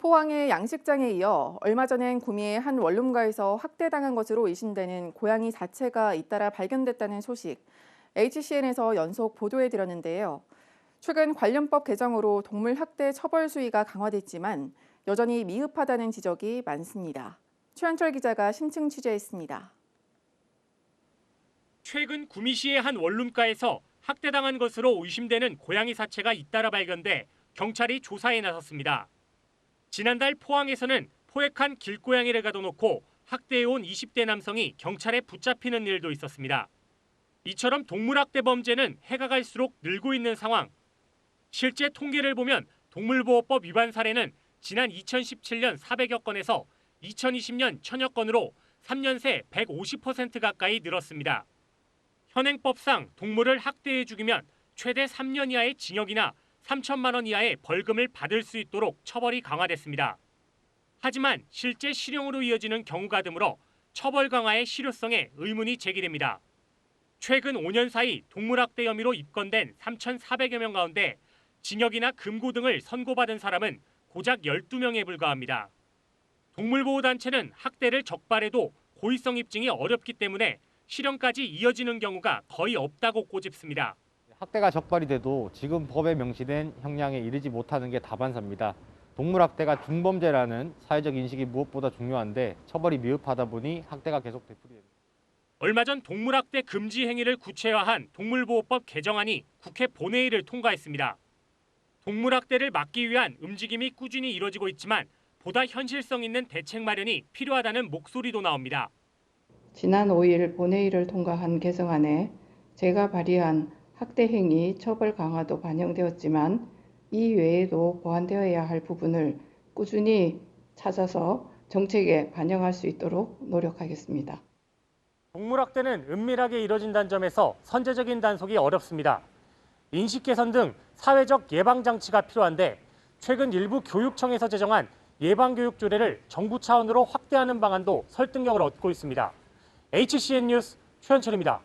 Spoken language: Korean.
포항의 양식장에 이어 얼마 전엔 구미의 한 원룸가에서 학대당한 것으로 의심되는 고양이 사체가 잇따라 발견됐다는 소식, HCN에서 연속 보도해드렸는데요. 최근 관련법 개정으로 동물 학대 처벌 수위가 강화됐지만 여전히 미흡하다는 지적이 많습니다. 최한철 기자가 심층 취재했습니다. 최근 구미시의 한 원룸가에서 학대당한 것으로 의심되는 고양이 사체가 잇따라 발견돼 경찰이 조사에 나섰습니다. 지난달 포항에서는 포획한 길고양이를 가둬놓고 학대해온 20대 남성이 경찰에 붙잡히는 일도 있었습니다. 이처럼 동물학대 범죄는 해가 갈수록 늘고 있는 상황. 실제 통계를 보면 동물보호법 위반 사례는 지난 2017년 400여 건에서 2020년 1000여 건으로 3년 새 150% 가까이 늘었습니다. 현행법상 동물을 학대해 죽이면 최대 3년 이하의 징역이나 3천만 원 이하의 벌금을 받을 수 있도록 처벌이 강화됐습니다. 하지만 실제 실형으로 이어지는 경우가 드물어 처벌 강화의 실효성에 의문이 제기됩니다. 최근 5년 사이 동물학대 혐의로 입건된 3,400여 명 가운데 징역이나 금고 등을 선고받은 사람은 고작 12명에 불과합니다. 동물보호단체는 학대를 적발해도 고의성 입증이 어렵기 때문에 실형까지 이어지는 경우가 거의 없다고 꼬집습니다. 학대가 적발이 돼도 지금 법에 명시된 형량에 이르지 못하는 게 다반사입니다. 동물학대가 중범죄라는 사회적 인식이 무엇보다 중요한데 처벌이 미흡하다 보니 학대가 계속 되풀이됩니다. 얼마 전 동물학대 금지 행위를 구체화한 동물보호법 개정안이 국회 본회의를 통과했습니다. 동물학대를 막기 위한 움직임이 꾸준히 이뤄지고 있지만 보다 현실성 있는 대책 마련이 필요하다는 목소리도 나옵니다. 지난 5일 본회의를 통과한 개정안에 제가 발의한 학대 행위 처벌 강화도 반영되었지만 이 외에도 보완되어야 할 부분을 꾸준히 찾아서 정책에 반영할 수 있도록 노력하겠습니다. 동물학대는 은밀하게 이뤄진다는 점에서 선제적인 단속이 어렵습니다. 인식 개선 등 사회적 예방 장치가 필요한데 최근 일부 교육청에서 제정한 예방교육 조례를 정부 차원으로 확대하는 방안도 설득력을 얻고 있습니다. HCN 뉴스 최현철입니다.